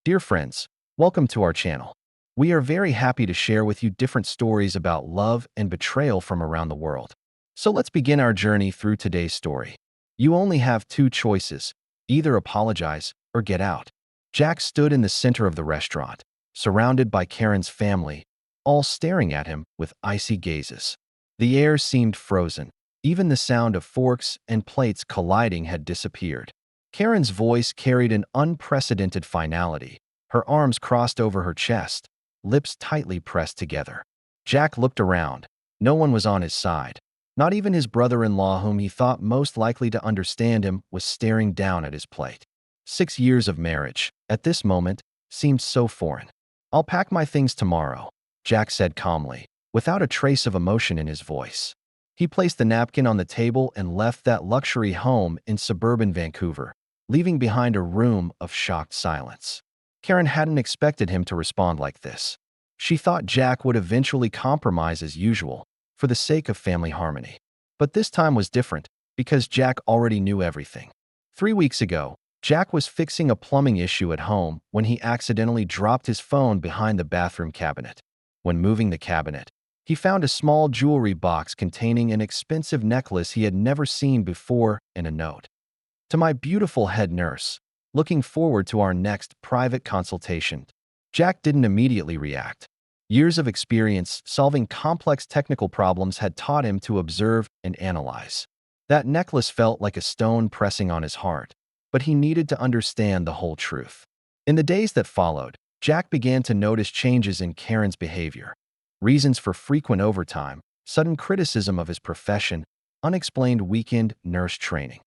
Dear friends, welcome to our channel. We are very happy to share with you different stories about love and betrayal from around the world. So let's begin our journey through today's story. You only have two choices, either apologize or get out. Jack stood in the center of the restaurant, surrounded by Karen's family, all staring at him with icy gazes. The air seemed frozen. Even the sound of forks and plates colliding had disappeared. Karen's voice carried an unprecedented finality, her arms crossed over her chest, lips tightly pressed together. Jack looked around. No one was on his side. Not even his brother-in-law, whom he thought most likely to understand him, was staring down at his plate. 6 years of marriage, at this moment, seemed so foreign. "I'll pack my things tomorrow," Jack said calmly, without a trace of emotion in his voice. He placed the napkin on the table and left that luxury home in suburban Vancouver, leaving behind a room of shocked silence. Karen hadn't expected him to respond like this. She thought Jack would eventually compromise as usual, for the sake of family harmony. But this time was different, because Jack already knew everything. 3 weeks ago, Jack was fixing a plumbing issue at home when he accidentally dropped his phone behind the bathroom cabinet. When moving the cabinet, he found a small jewelry box containing an expensive necklace he had never seen before and a note. "To my beautiful head nurse, looking forward to our next private consultation." Jack didn't immediately react. Years of experience solving complex technical problems had taught him to observe and analyze. That necklace felt like a stone pressing on his heart, but he needed to understand the whole truth. In the days that followed, Jack began to notice changes in Karen's behavior. Reasons for frequent overtime, sudden criticism of his profession, unexplained weekend nurse training.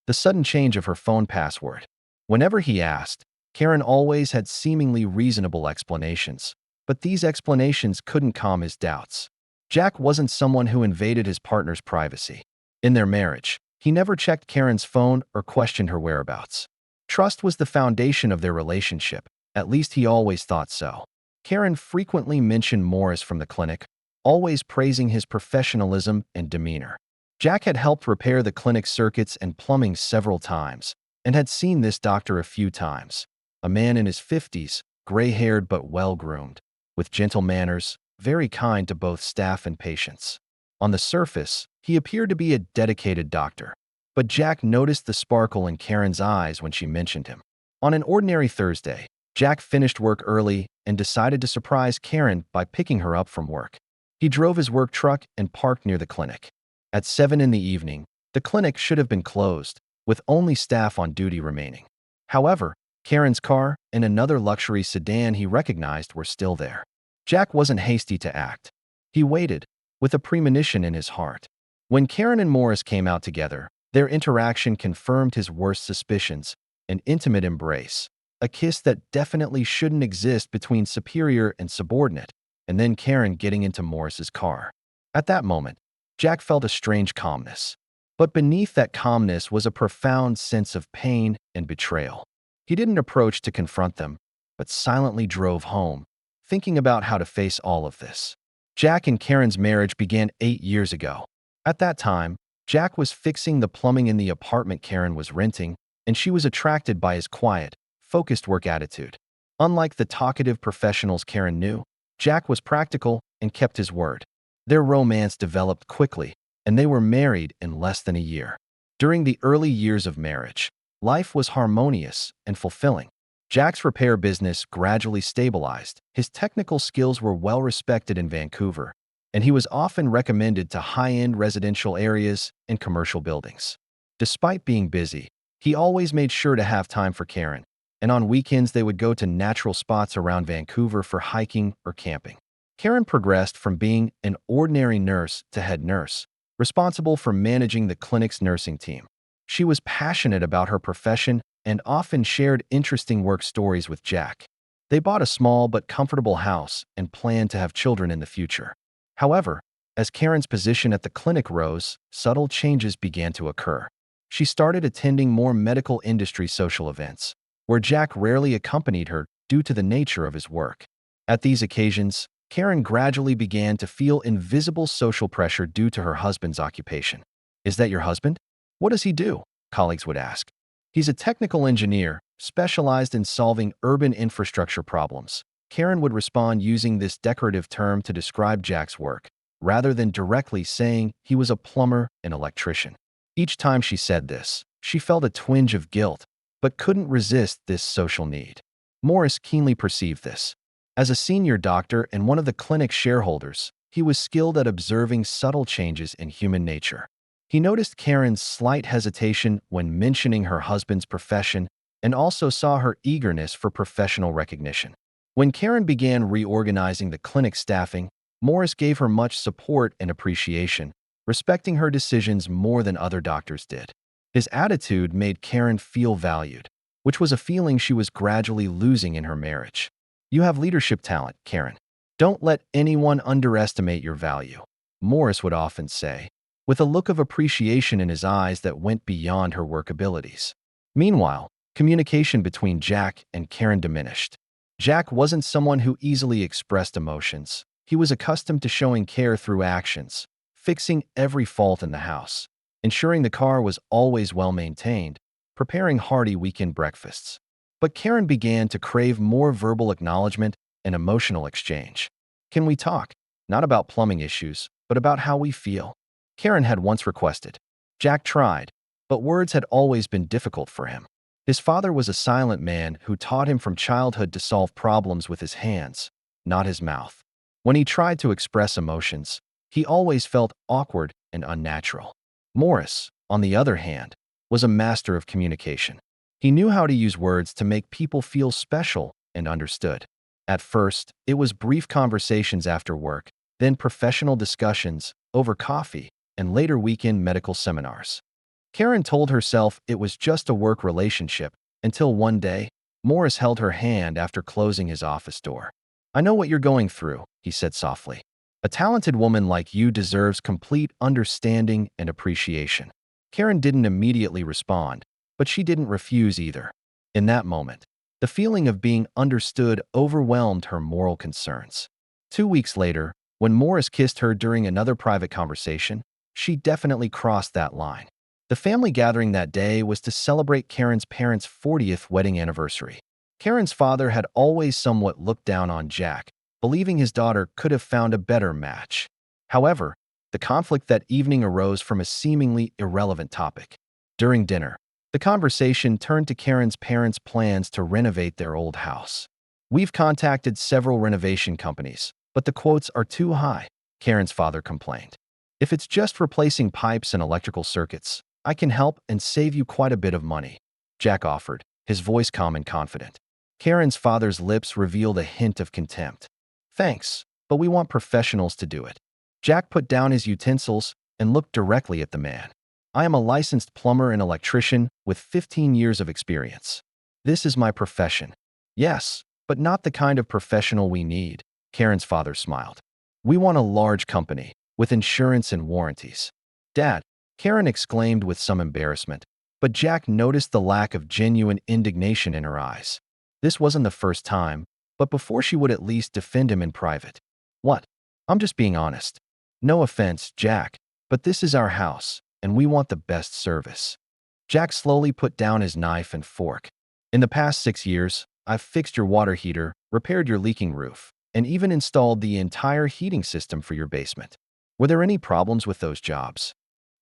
The sudden change of her phone password. Whenever he asked, Karen always had seemingly reasonable explanations, but these explanations couldn't calm his doubts. Jack wasn't someone who invaded his partner's privacy. In their marriage, he never checked Karen's phone or questioned her whereabouts. Trust was the foundation of their relationship, at least he always thought so. Karen frequently mentioned Morris from the clinic, always praising his professionalism and demeanor. Jack had helped repair the clinic's circuits and plumbing several times, and had seen this doctor a few times. A man in his 50s, gray-haired but well-groomed, with gentle manners, very kind to both staff and patients. On the surface, he appeared to be a dedicated doctor, but Jack noticed the sparkle in Karen's eyes when she mentioned him. On an ordinary Thursday, Jack finished work early and decided to surprise Karen by picking her up from work. He drove his work truck and parked near the clinic. At 7 in the evening, the clinic should have been closed, with only staff on duty remaining. However, Karen's car and another luxury sedan he recognized were still there. Jack wasn't hasty to act. He waited, with a premonition in his heart. When Karen and Morris came out together, their interaction confirmed his worst suspicions: an intimate embrace, a kiss that definitely shouldn't exist between superior and subordinate, and then Karen getting into Morris's car. At that moment, Jack felt a strange calmness. But beneath that calmness was a profound sense of pain and betrayal. He didn't approach to confront them, but silently drove home, thinking about how to face all of this. Jack and Karen's marriage began 8 years ago. At that time, Jack was fixing the plumbing in the apartment Karen was renting, and she was attracted by his quiet, focused work attitude. Unlike the talkative professionals Karen knew, Jack was practical and kept his word. Their romance developed quickly, and they were married in less than a year. During the early years of marriage, life was harmonious and fulfilling. Jack's repair business gradually stabilized, his technical skills were well respected in Vancouver, and he was often recommended to high-end residential areas and commercial buildings. Despite being busy, he always made sure to have time for Karen, and on weekends they would go to natural spots around Vancouver for hiking or camping. Karen progressed from being an ordinary nurse to head nurse, responsible for managing the clinic's nursing team. She was passionate about her profession and often shared interesting work stories with Jack. They bought a small but comfortable house and planned to have children in the future. However, as Karen's position at the clinic rose, subtle changes began to occur. She started attending more medical industry social events, where Jack rarely accompanied her due to the nature of his work. At these occasions, Karen gradually began to feel invisible social pressure due to her husband's occupation. "Is that your husband? What does he do?" colleagues would ask. "He's a technical engineer, specialized in solving urban infrastructure problems. Karen would respond using this decorative term to describe Jack's work, rather than directly saying he was a plumber and electrician. Each time she said this, she felt a twinge of guilt, but couldn't resist this social need. Morris keenly perceived this. As a senior doctor and one of the clinic's shareholders, he was skilled at observing subtle changes in human nature. He noticed Karen's slight hesitation when mentioning her husband's profession and also saw her eagerness for professional recognition. When Karen began reorganizing the clinic staffing, Morris gave her much support and appreciation, respecting her decisions more than other doctors did. His attitude made Karen feel valued, which was a feeling she was gradually losing in her marriage. "You have leadership talent, Karen. Don't let anyone underestimate your value," Morris would often say, with a look of appreciation in his eyes that went beyond her work abilities. Meanwhile, communication between Jack and Karen diminished. Jack wasn't someone who easily expressed emotions. He was accustomed to showing care through actions, fixing every fault in the house, ensuring the car was always well maintained, preparing hearty weekend breakfasts. But Karen began to crave more verbal acknowledgement and emotional exchange. "Can we talk? Not about plumbing issues, but about how we feel," Karen had once requested. Jack tried, but words had always been difficult for him. His father was a silent man who taught him from childhood to solve problems with his hands, not his mouth. When he tried to express emotions, he always felt awkward and unnatural. Morris, on the other hand, was a master of communication. He knew how to use words to make people feel special and understood. At first, it was brief conversations after work, then professional discussions over coffee, and later weekend medical seminars. Karen told herself it was just a work relationship until one day, Morris held her hand after closing his office door. "I know what you're going through," he said softly. "A talented woman like you deserves complete understanding and appreciation." Karen didn't immediately respond, but she didn't refuse either. In that moment, the feeling of being understood overwhelmed her moral concerns. 2 weeks later, when Morris kissed her during another private conversation, she definitely crossed that line. The family gathering that day was to celebrate Karen's parents' 40th wedding anniversary. Karen's father had always somewhat looked down on Jack, believing his daughter could have found a better match. However, the conflict that evening arose from a seemingly irrelevant topic. During dinner, the conversation turned to Karen's parents' plans to renovate their old house. "We've contacted several renovation companies, but the quotes are too high," Karen's father complained. "If it's just replacing pipes and electrical circuits, I can help and save you quite a bit of money," Jack offered, his voice calm and confident. Karen's father's lips revealed a hint of contempt. "Thanks, but we want professionals to do it." Jack put down his utensils and looked directly at the man. "I am a licensed plumber and electrician with 15 years of experience. This is my profession." "Yes, but not the kind of professional we need," Karen's father smiled. "We want a large company, with insurance and warranties." "Dad," Karen exclaimed with some embarrassment, but Jack noticed the lack of genuine indignation in her eyes. This wasn't the first time, but before she would at least defend him in private. "What? I'm just being honest. No offense, Jack, but this is our house, and we want the best service." Jack slowly put down his knife and fork. "In the past 6 years, I've fixed your water heater, repaired your leaking roof, and even installed the entire heating system for your basement. Were there any problems with those jobs?"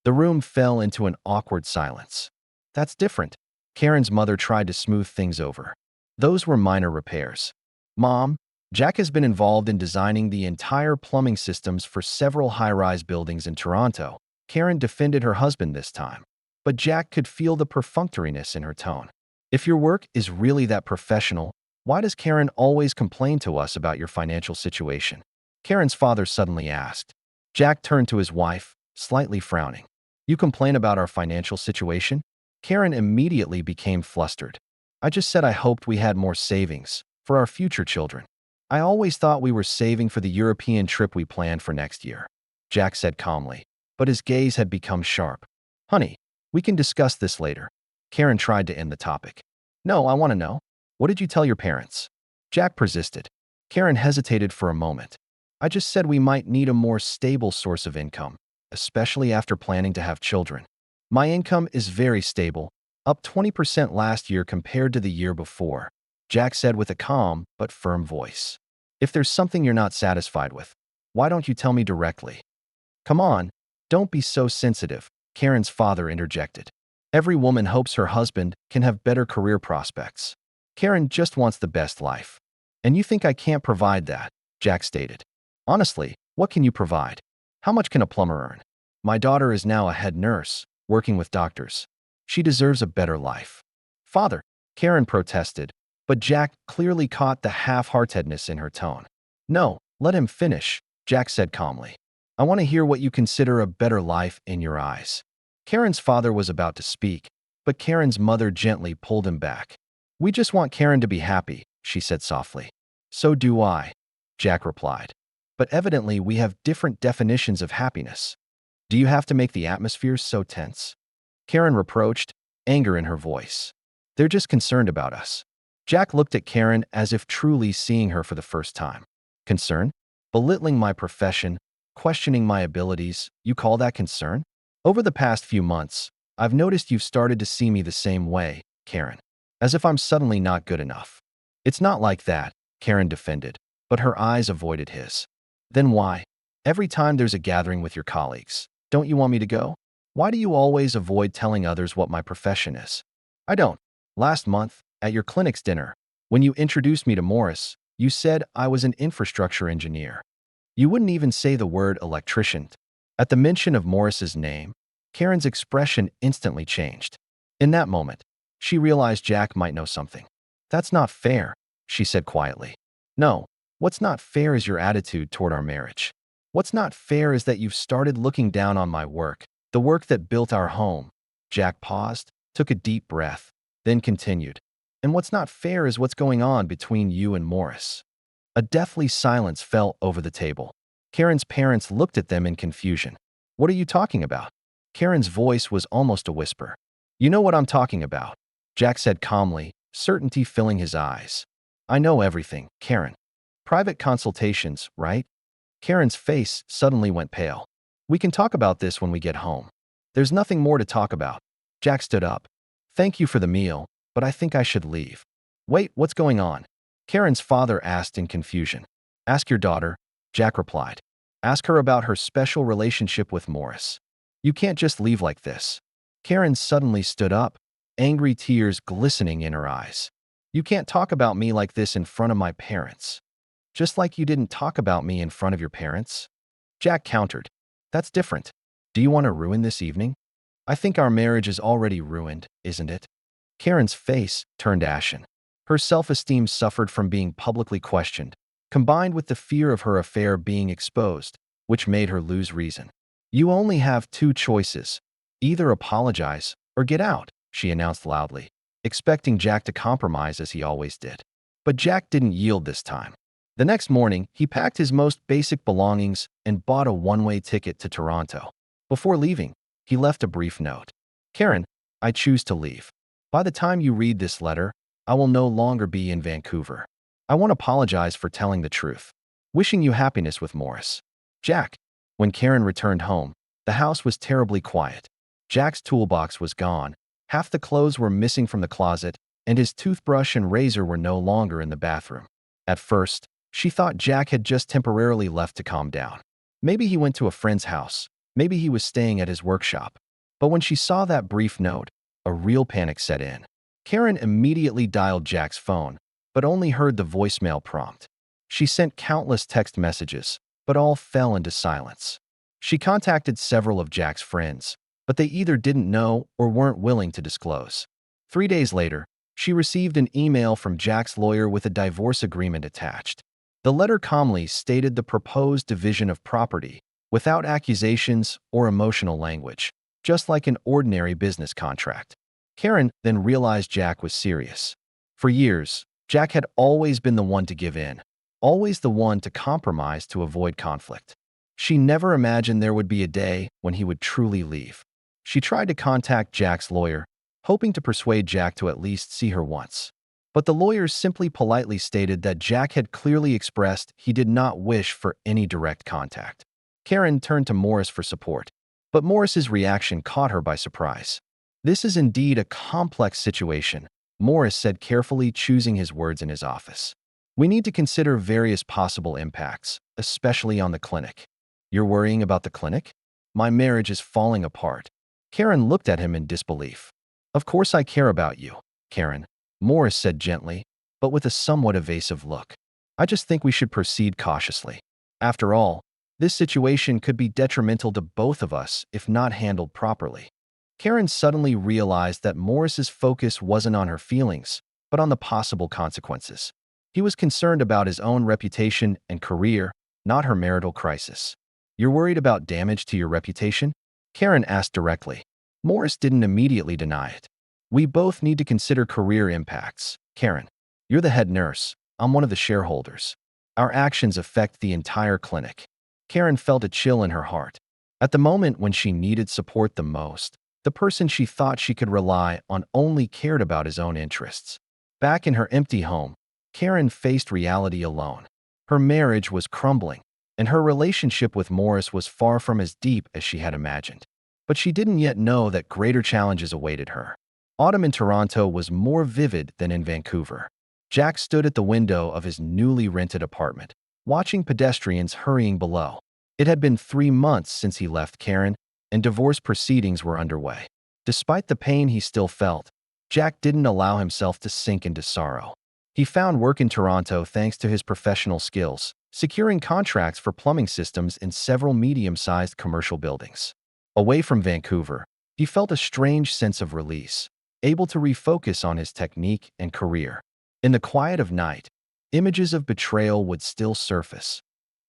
The room fell into an awkward silence. "That's different." Karen's mother tried to smooth things over. "Those were minor repairs. Mom, Jack has been involved in designing the entire plumbing systems for several high-rise buildings in Toronto." Karen defended her husband this time, but Jack could feel the perfunctoriness in her tone. "If your work is really that professional, why does Karen always complain to us about your financial situation?" Karen's father suddenly asked. Jack turned to his wife, slightly frowning. "You complain about our financial situation?" Karen immediately became flustered. "I just said I hoped we had more savings for our future children. I always thought we were saving for the European trip we planned for next year," Jack said calmly, but his gaze had become sharp. "Honey, we can discuss this later." Karen tried to end the topic. "No, I want to know. What did you tell your parents?" Jack persisted. Karen hesitated for a moment. "I just said we might need a more stable source of income, especially after planning to have children. My income is very stable. Up 20% last year compared to the year before, Jack said with a calm but firm voice. If there's something you're not satisfied with, why don't you tell me directly? Come on, don't be so sensitive, Karen's father interjected. Every woman hopes her husband can have better career prospects. Karen just wants the best life. And you think I can't provide that, Jack stated. Honestly, what can you provide? How much can a plumber earn? My daughter is now a head nurse, working with doctors. She deserves a better life. Father, Karen protested, but Jack clearly caught the half-heartedness in her tone. No, let him finish, Jack said calmly. I want to hear what you consider a better life in your eyes. Karen's father was about to speak, but Karen's mother gently pulled him back. We just want Karen to be happy, she said softly. So do I, Jack replied. But evidently we have different definitions of happiness. Do you have to make the atmosphere so tense? Karen reproached, anger in her voice. They're just concerned about us. Jack looked at Karen as if truly seeing her for the first time. Concern? Belittling my profession, questioning my abilities, you call that concern? Over the past few months, I've noticed you've started to see me the same way, Karen. As if I'm suddenly not good enough. It's not like that, Karen defended, but her eyes avoided his. Then why? Every time there's a gathering with your colleagues, don't you want me to go? Why do you always avoid telling others what my profession is? I don't. Last month, at your clinic's dinner, when you introduced me to Morris, you said I was an infrastructure engineer. You wouldn't even say the word electrician. At the mention of Morris's name, Karen's expression instantly changed. In that moment, she realized Jack might know something. That's not fair, she said quietly. No, what's not fair is your attitude toward our marriage. What's not fair is that you've started looking down on my work, the work that built our home. Jack paused, took a deep breath, then continued. And what's not fair is what's going on between you and Morris. A deathly silence fell over the table. Karen's parents looked at them in confusion. What are you talking about? Karen's voice was almost a whisper. You know what I'm talking about, Jack said calmly, certainty filling his eyes. I know everything, Karen. Private consultations, right? Karen's face suddenly went pale. We can talk about this when we get home. There's nothing more to talk about. Jack stood up. Thank you for the meal, but I think I should leave. Wait, what's going on? Karen's father asked in confusion. Ask your daughter, Jack replied. Ask her about her special relationship with Morris. You can't just leave like this. Karen suddenly stood up, angry tears glistening in her eyes. You can't talk about me like this in front of my parents. Just like you didn't talk about me in front of your parents? Jack countered. That's different. Do you want to ruin this evening? I think our marriage is already ruined, isn't it? Karen's face turned ashen. Her self-esteem suffered from being publicly questioned, combined with the fear of her affair being exposed, which made her lose reason. You only have two choices. Either apologize or get out, she announced loudly, expecting Jack to compromise as he always did. But Jack didn't yield this time. The next morning, he packed his most basic belongings and bought a one-way ticket to Toronto. Before leaving, he left a brief note. Karen, I choose to leave. By the time you read this letter, I will no longer be in Vancouver. I want to apologize for telling the truth. Wishing you happiness with Morris. Jack. When Karen returned home, the house was terribly quiet. Jack's toolbox was gone, half the clothes were missing from the closet, and his toothbrush and razor were no longer in the bathroom. At first, she thought Jack had just temporarily left to calm down. Maybe he went to a friend's house. Maybe he was staying at his workshop. But when she saw that brief note, a real panic set in. Karen immediately dialed Jack's phone, but only heard the voicemail prompt. She sent countless text messages, but all fell into silence. She contacted several of Jack's friends, but they either didn't know or weren't willing to disclose. 3 days later, she received an email from Jack's lawyer with a divorce agreement attached. The letter calmly stated the proposed division of property, without accusations or emotional language, just like an ordinary business contract. Karen then realized Jack was serious. For years, Jack had always been the one to give in, always the one to compromise to avoid conflict. She never imagined there would be a day when he would truly leave. She tried to contact Jack's lawyer, hoping to persuade Jack to at least see her once. But the lawyer simply politely stated that Jack had clearly expressed he did not wish for any direct contact. Karen turned to Morris for support, but Morris's reaction caught her by surprise. This is indeed a complex situation, Morris said carefully, choosing his words in his office. We need to consider various possible impacts, especially on the clinic. You're worrying about the clinic? My marriage is falling apart. Karen looked at him in disbelief. Of course I care about you, Karen, Morris said gently, but with a somewhat evasive look. I just think we should proceed cautiously. After all, this situation could be detrimental to both of us if not handled properly. Karen suddenly realized that Morris's focus wasn't on her feelings, but on the possible consequences. He was concerned about his own reputation and career, not her marital crisis. You're worried about damage to your reputation? Karen asked directly. Morris didn't immediately deny it. We both need to consider career impacts. Karen, you're the head nurse. I'm one of the shareholders. Our actions affect the entire clinic. Karen felt a chill in her heart. At the moment when she needed support the most, the person she thought she could rely on only cared about his own interests. Back in her empty home, Karen faced reality alone. Her marriage was crumbling, and her relationship with Morris was far from as deep as she had imagined. But she didn't yet know that greater challenges awaited her. Autumn in Toronto was more vivid than in Vancouver. Jack stood at the window of his newly rented apartment, watching pedestrians hurrying below. It had been 3 months since he left Karen, and divorce proceedings were underway. Despite the pain he still felt, Jack didn't allow himself to sink into sorrow. He found work in Toronto thanks to his professional skills, securing contracts for plumbing systems in several medium-sized commercial buildings. Away from Vancouver, he felt a strange sense of release, able to refocus on his technique and career. In the quiet of night, images of betrayal would still surface.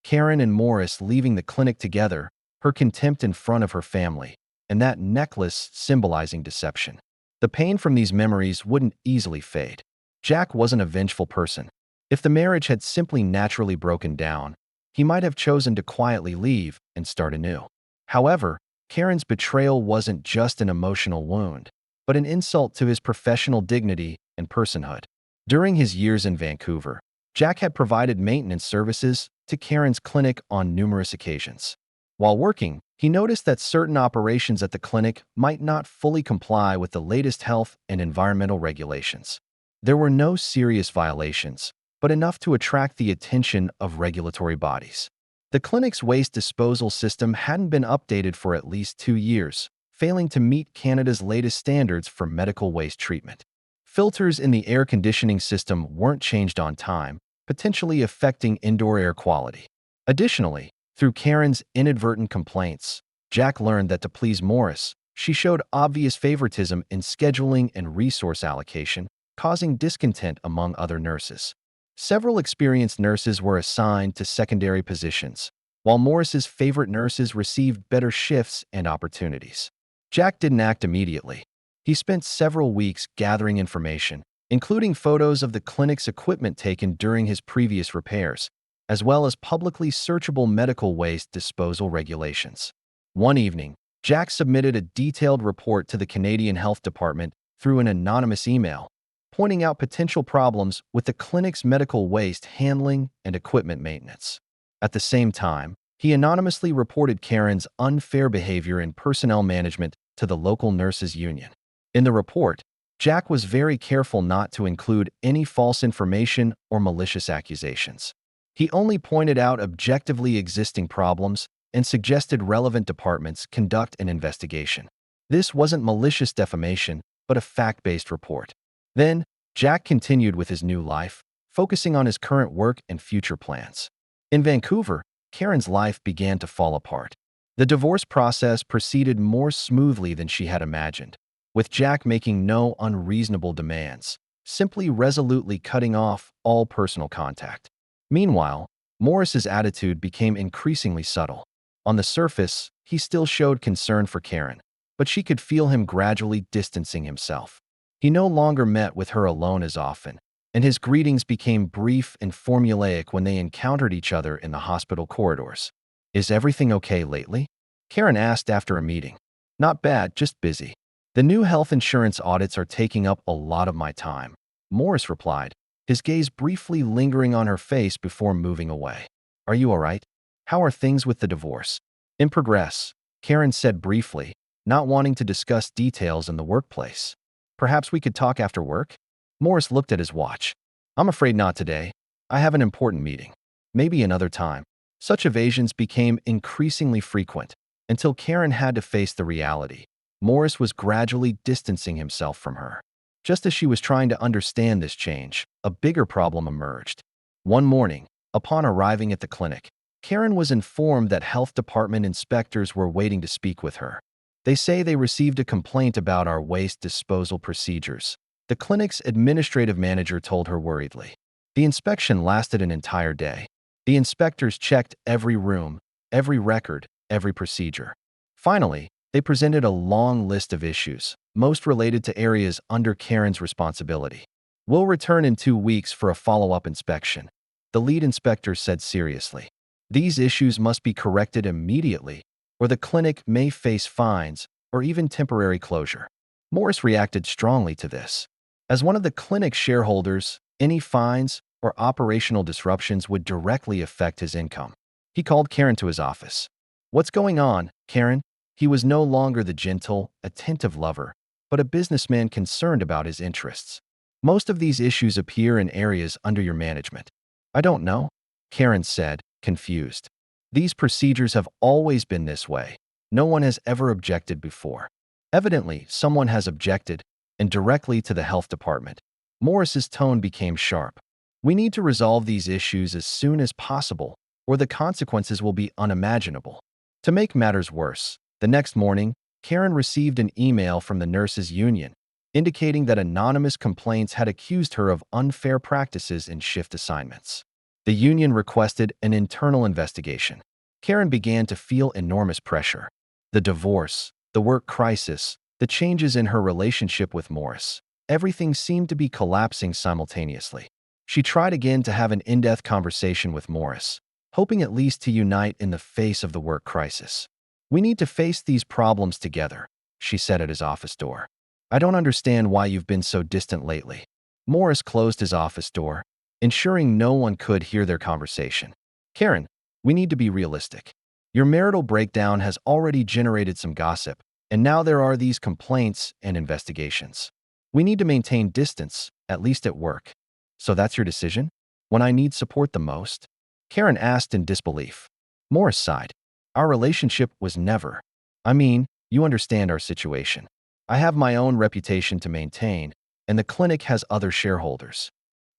Karen and Morris leaving the clinic together, her contempt in front of her family, and that necklace symbolizing deception. The pain from these memories wouldn't easily fade. Jack wasn't a vengeful person. If the marriage had simply naturally broken down, he might have chosen to quietly leave and start anew. However, Karen's betrayal wasn't just an emotional wound, but an insult to his professional dignity and personhood. During his years in Vancouver, Jack had provided maintenance services to Karen's clinic on numerous occasions. While working, he noticed that certain operations at the clinic might not fully comply with the latest health and environmental regulations. There were no serious violations, but enough to attract the attention of regulatory bodies. The clinic's waste disposal system hadn't been updated for at least 2 years, failing to meet Canada's latest standards for medical waste treatment. Filters in the air conditioning system weren't changed on time, potentially affecting indoor air quality. Additionally, through Karen's inadvertent complaints, Jack learned that to please Morris, she showed obvious favoritism in scheduling and resource allocation, causing discontent among other nurses. Several experienced nurses were assigned to secondary positions, while Morris's favorite nurses received better shifts and opportunities. Jack didn't act immediately. He spent several weeks gathering information, including photos of the clinic's equipment taken during his previous repairs, as well as publicly searchable medical waste disposal regulations. One evening, Jack submitted a detailed report to the Canadian Health Department through an anonymous email, pointing out potential problems with the clinic's medical waste handling and equipment maintenance. At the same time, he anonymously reported Karen's unfair behavior in personnel management to the local nurses' union. In the report, Jack was very careful not to include any false information or malicious accusations. He only pointed out objectively existing problems and suggested relevant departments conduct an investigation. This wasn't malicious defamation, but a fact-based report. Then, Jack continued with his new life, focusing on his current work and future plans. In Vancouver, Karen's life began to fall apart. The divorce process proceeded more smoothly than she had imagined, with Jack making no unreasonable demands, simply resolutely cutting off all personal contact. Meanwhile, Morris's attitude became increasingly subtle. On the surface, he still showed concern for Karen, but she could feel him gradually distancing himself. He no longer met with her alone as often, and his greetings became brief and formulaic when they encountered each other in the hospital corridors. "Is everything okay lately?" Karen asked after a meeting. "Not bad, just busy. The new health insurance audits are taking up a lot of my time," Morris replied, his gaze briefly lingering on her face before moving away. "Are you all right? How are things with the divorce?" "In progress," Karen said briefly, not wanting to discuss details in the workplace. Perhaps we could talk after work? Morris looked at his watch. I'm afraid not today. I have an important meeting. Maybe another time. Such evasions became increasingly frequent until Karen had to face the reality. Morris was gradually distancing himself from her. Just as she was trying to understand this change, a bigger problem emerged. One morning, upon arriving at the clinic, Karen was informed that health department inspectors were waiting to speak with her. They say they received a complaint about our waste disposal procedures. The clinic's administrative manager told her worriedly. The inspection lasted an entire day. The inspectors checked every room, every record, every procedure. Finally, they presented a long list of issues, most related to areas under Karen's responsibility. We'll return in 2 weeks for a follow-up inspection, the lead inspector said seriously. These issues must be corrected immediately, or the clinic may face fines or even temporary closure. Morris reacted strongly to this. As one of the clinic's shareholders, any fines or operational disruptions would directly affect his income. He called Karen to his office. What's going on, Karen? He was no longer the gentle, attentive lover, but a businessman concerned about his interests. Most of these issues appear in areas under your management. I don't know, Karen said, confused. These procedures have always been this way. No one has ever objected before. Evidently, someone has objected, and directly to the health department. Morris's tone became sharp. We need to resolve these issues as soon as possible, or the consequences will be unimaginable. To make matters worse, the next morning, Karen received an email from the nurses' union, indicating that anonymous complaints had accused her of unfair practices in shift assignments. The union requested an internal investigation. Karen began to feel enormous pressure. The divorce, the work crisis, the changes in her relationship with Morris. Everything seemed to be collapsing simultaneously. She tried again to have an in-depth conversation with Morris, hoping at least to unite in the face of the work crisis. We need to face these problems together, she said at his office door. I don't understand why you've been so distant lately. Morris closed his office door, ensuring no one could hear their conversation. Karen, we need to be realistic. Your marital breakdown has already generated some gossip, and now there are these complaints and investigations. We need to maintain distance, at least at work. So that's your decision? When I need support the most? Karen asked in disbelief. Morris sighed. Our relationship was never. I mean, you understand our situation. I have my own reputation to maintain, and the clinic has other shareholders.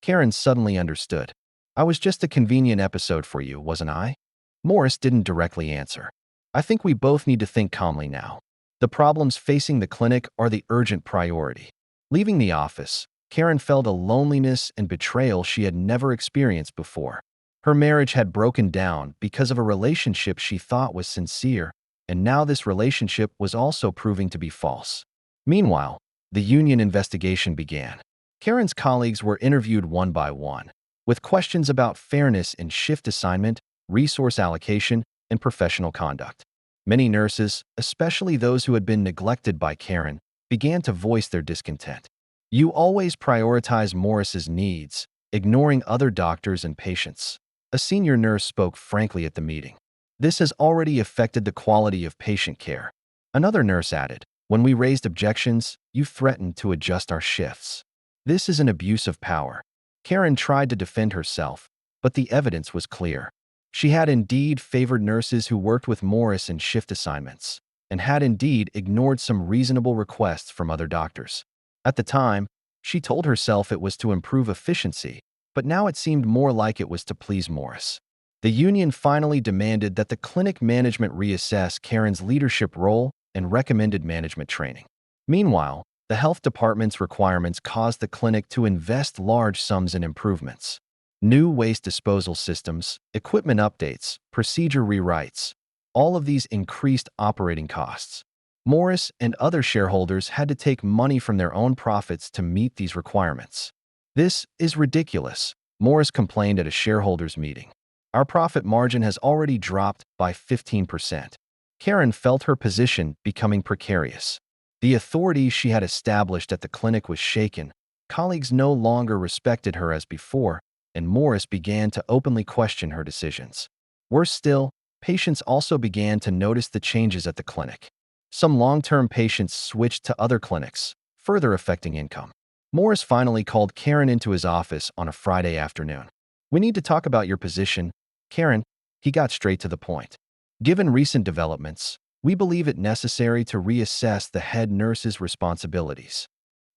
Karen suddenly understood. I was just a convenient episode for you, wasn't I? Morris didn't directly answer. I think we both need to think calmly now. The problems facing the clinic are the urgent priority. Leaving the office, Karen felt a loneliness and betrayal she had never experienced before. Her marriage had broken down because of a relationship she thought was sincere, and now this relationship was also proving to be false. Meanwhile, the union investigation began. Karen's colleagues were interviewed one by one, with questions about fairness in shift assignment, resource allocation, and professional conduct. Many nurses, especially those who had been neglected by Karen, began to voice their discontent. You always prioritize Morris's needs, ignoring other doctors and patients. A senior nurse spoke frankly at the meeting. This has already affected the quality of patient care. Another nurse added, when we raised objections, you threatened to adjust our shifts. This is an abuse of power. Karen tried to defend herself, but the evidence was clear. She had indeed favored nurses who worked with Morris in shift assignments, and had indeed ignored some reasonable requests from other doctors. At the time, she told herself it was to improve efficiency, but now it seemed more like it was to please Morris. The union finally demanded that the clinic management reassess Karen's leadership role and recommended management training. Meanwhile, the health department's requirements caused the clinic to invest large sums in improvements. New waste disposal systems, equipment updates, procedure rewrites. All of these increased operating costs. Morris and other shareholders had to take money from their own profits to meet these requirements. This is ridiculous, Morris complained at a shareholders' meeting. Our profit margin has already dropped by 15%. Karen felt her position becoming precarious. The authority she had established at the clinic was shaken. Colleagues no longer respected her as before, and Morris began to openly question her decisions. Worse still, patients also began to notice the changes at the clinic. Some long-term patients switched to other clinics, further affecting income. Morris finally called Karen into his office on a Friday afternoon. "We need to talk about your position, Karen." He got straight to the point. "Given recent developments, we believe it necessary to reassess the head nurse's responsibilities."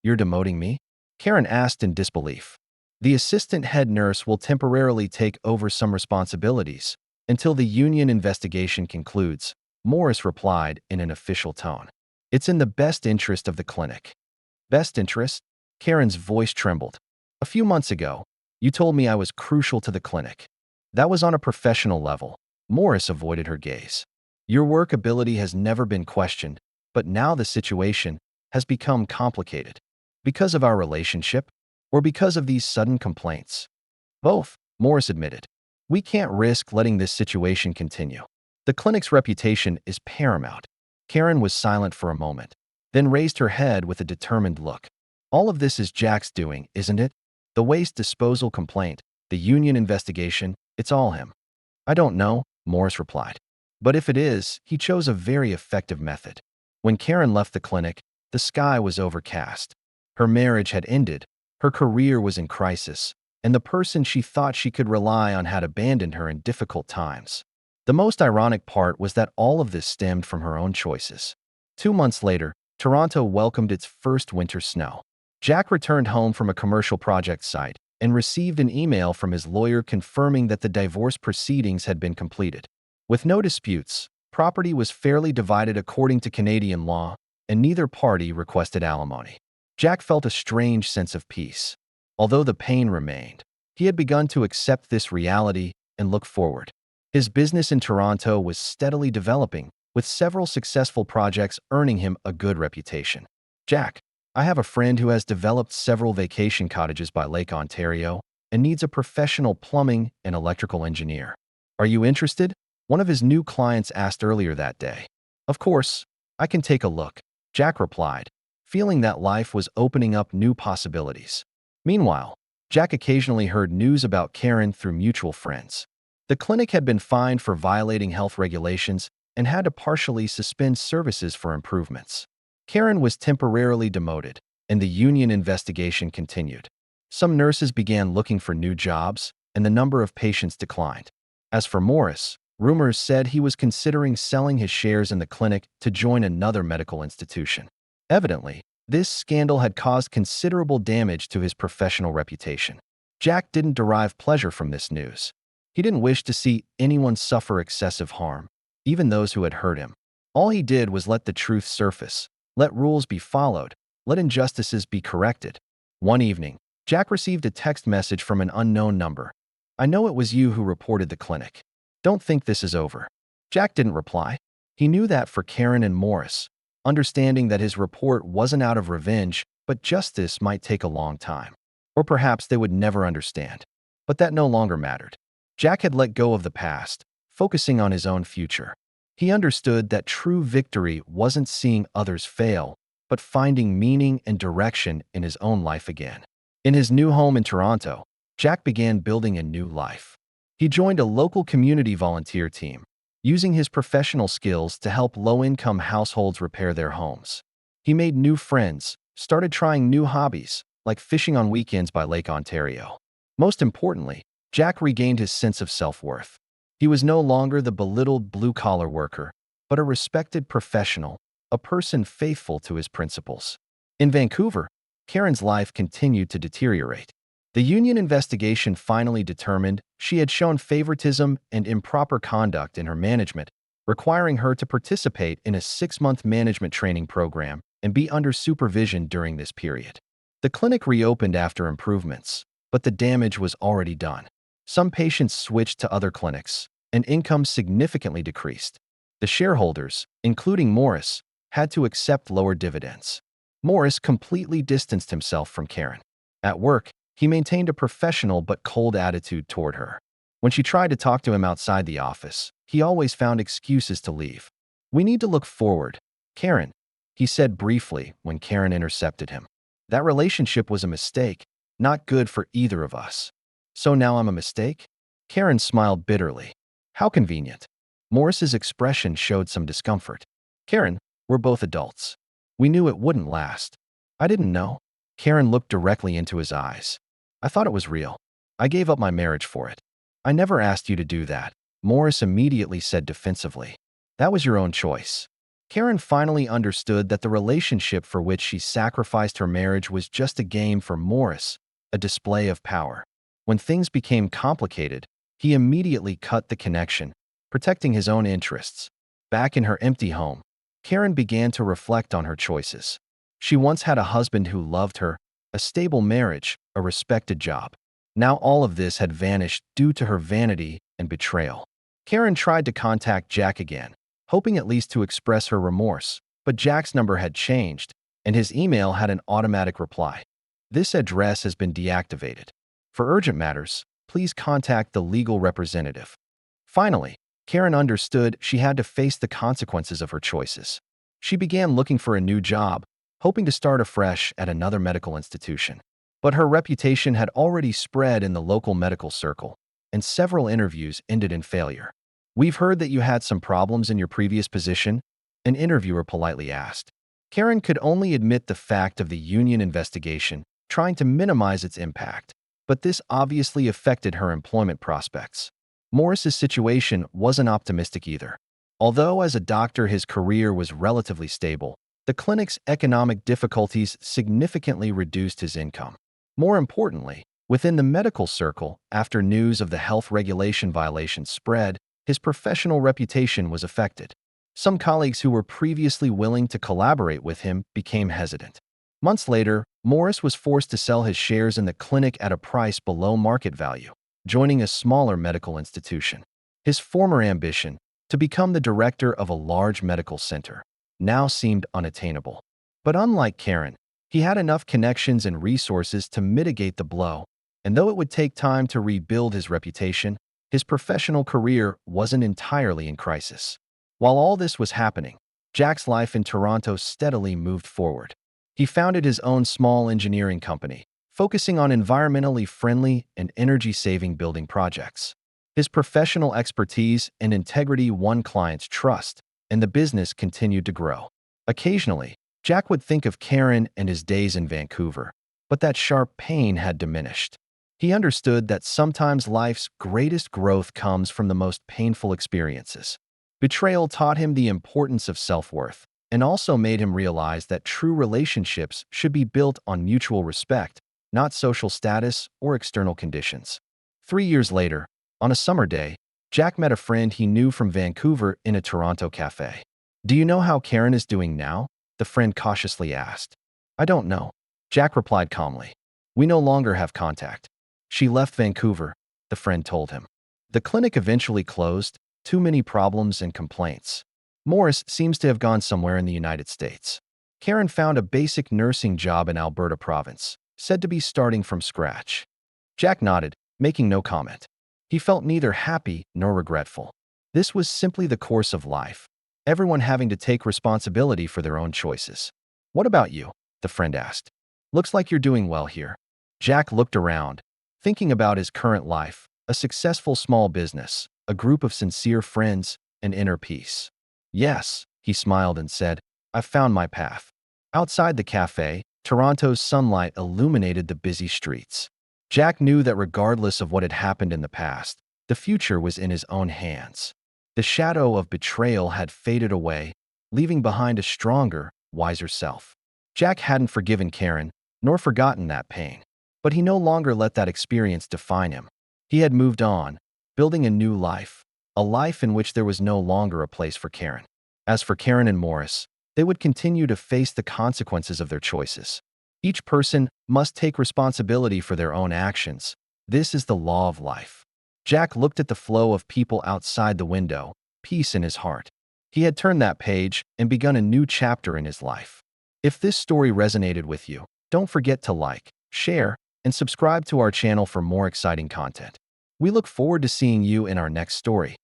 "You're demoting me?" Karen asked in disbelief. "The assistant head nurse will temporarily take over some responsibilities until the union investigation concludes," Morris replied in an official tone. "It's in the best interest of the clinic." "Best interest?" Karen's voice trembled. "A few months ago, you told me I was crucial to the clinic. That was on a professional level." Morris avoided her gaze. "Your work ability has never been questioned, but now the situation has become complicated. Because of our relationship, or because of these sudden complaints?" "Both," Morris admitted. "We can't risk letting this situation continue. The clinic's reputation is paramount." Karen was silent for a moment, then raised her head with a determined look. "All of this is Jack's doing, isn't it? The waste disposal complaint, the union investigation, it's all him." "I don't know," Morris replied. "But if it is, he chose a very effective method." When Karen left the clinic, the sky was overcast. Her marriage had ended, her career was in crisis, and the person she thought she could rely on had abandoned her in difficult times. The most ironic part was that all of this stemmed from her own choices. 2 months later, Toronto welcomed its first winter snow. Jack returned home from a commercial project site and received an email from his lawyer confirming that the divorce proceedings had been completed. With no disputes, property was fairly divided according to Canadian law, and neither party requested alimony. Jack felt a strange sense of peace. Although the pain remained, he had begun to accept this reality and look forward. His business in Toronto was steadily developing, with several successful projects earning him a good reputation. "Jack, I have a friend who has developed several vacation cottages by Lake Ontario and needs a professional plumbing and electrical engineer. Are you interested?" one of his new clients asked earlier that day. "Of course, I can take a look," Jack replied, feeling that life was opening up new possibilities. Meanwhile, Jack occasionally heard news about Karen through mutual friends. The clinic had been fined for violating health regulations and had to partially suspend services for improvements. Karen was temporarily demoted, and the union investigation continued. Some nurses began looking for new jobs, and the number of patients declined. As for Morris, rumors said he was considering selling his shares in the clinic to join another medical institution. Evidently, this scandal had caused considerable damage to his professional reputation. Jack didn't derive pleasure from this news. He didn't wish to see anyone suffer excessive harm, even those who had hurt him. All he did was let the truth surface, let rules be followed, let injustices be corrected. One evening, Jack received a text message from an unknown number. "I know it was you who reported the clinic. Don't think this is over." Jack didn't reply. He knew that for Karen and Morris, understanding that his report wasn't out of revenge, but justice might take a long time. Or perhaps they would never understand. But that no longer mattered. Jack had let go of the past, focusing on his own future. He understood that true victory wasn't seeing others fail, but finding meaning and direction in his own life again. In his new home in Toronto, Jack began building a new life. He joined a local community volunteer team, using his professional skills to help low-income households repair their homes. He made new friends, started trying new hobbies, like fishing on weekends by Lake Ontario. Most importantly, Jack regained his sense of self-worth. He was no longer the belittled blue-collar worker, but a respected professional, a person faithful to his principles. In Vancouver, Karen's life continued to deteriorate. The union investigation finally determined she had shown favoritism and improper conduct in her management, requiring her to participate in a 6-month management training program and be under supervision during this period. The clinic reopened after improvements, but the damage was already done. Some patients switched to other clinics, and income significantly decreased. The shareholders, including Morris, had to accept lower dividends. Morris completely distanced himself from Karen. At work, he maintained a professional but cold attitude toward her. When she tried to talk to him outside the office, he always found excuses to leave. "We need to look forward, Karen," he said briefly when Karen intercepted him. "That relationship was a mistake, not good for either of us." "So now I'm a mistake?" Karen smiled bitterly. "How convenient." Morris's expression showed some discomfort. "Karen, We're both adults. We knew it wouldn't last. I didn't know. Karen looked directly into his eyes. I thought it was real. I gave up my marriage for it. I never asked you to do that, Morris immediately said defensively. That was your own choice. Karen finally understood that the relationship for which she sacrificed her marriage was just a game for Morris, a display of power. When things became complicated, he immediately cut the connection, protecting his own interests. Back in her empty home, Karen began to reflect on her choices. She once had a husband who loved her, a stable marriage, a respected job. Now all of this had vanished due to her vanity and betrayal. Karen tried to contact Jack again, hoping at least to express her remorse, but Jack's number had changed, and his email had an automatic reply. This address has been deactivated. For urgent matters, please contact the legal representative. Finally, Karen understood she had to face the consequences of her choices. She began looking for a new job, hoping to start afresh at another medical institution. But her reputation had already spread in the local medical circle, and several interviews ended in failure. We've heard that you had some problems in your previous position, an interviewer politely asked. Karen could only admit the fact of the union investigation, trying to minimize its impact. But this obviously affected her employment prospects. Morris's situation wasn't optimistic either. Although as a doctor his career was relatively stable, the clinic's economic difficulties significantly reduced his income. More importantly, within the medical circle, after news of the health regulation violations spread, his professional reputation was affected. Some colleagues who were previously willing to collaborate with him became hesitant. Months later, Morris was forced to sell his shares in the clinic at a price below market value, joining a smaller medical institution. His former ambition, to become the director of a large medical center, now seemed unattainable. But unlike Karen, he had enough connections and resources to mitigate the blow, and though it would take time to rebuild his reputation, his professional career wasn't entirely in crisis. While all this was happening, Jack's life in Toronto steadily moved forward. He founded his own small engineering company, focusing on environmentally friendly and energy-saving building projects. His professional expertise and integrity won clients' trust, and the business continued to grow. Occasionally, Jack would think of Karen and his days in Vancouver, but that sharp pain had diminished. He understood that sometimes life's greatest growth comes from the most painful experiences. Betrayal taught him the importance of self-worth, and also made him realize that true relationships should be built on mutual respect, not social status or external conditions. 3 years later, on a summer day, Jack met a friend he knew from Vancouver in a Toronto cafe. "Do you know how Karen is doing now?" the friend cautiously asked. "I don't know," Jack replied calmly. "We no longer have contact. She left Vancouver," the friend told him. The clinic eventually closed, too many problems and complaints. Morris seems to have gone somewhere in the United States. Karen found a basic nursing job in Alberta province, said to be starting from scratch. Jack nodded, making no comment. He felt neither happy nor regretful. This was simply the course of life, everyone having to take responsibility for their own choices. "What about you?" the friend asked. "Looks like you're doing well here." Jack looked around, thinking about his current life, a successful small business, a group of sincere friends, and inner peace. "Yes," he smiled and said, "I've found my path." Outside the cafe, Toronto's sunlight illuminated the busy streets. Jack knew that regardless of what had happened in the past, the future was in his own hands. The shadow of betrayal had faded away, leaving behind a stronger, wiser self. Jack hadn't forgiven Karen, nor forgotten that pain. But he no longer let that experience define him. He had moved on, building a new life, a life in which there was no longer a place for Karen. As for Karen and Morris, they would continue to face the consequences of their choices. Each person must take responsibility for their own actions. This is the law of life. Jack looked at the flow of people outside the window, peace in his heart. He had turned that page and begun a new chapter in his life. If this story resonated with you, don't forget to like, share, and subscribe to our channel for more exciting content. We look forward to seeing you in our next story.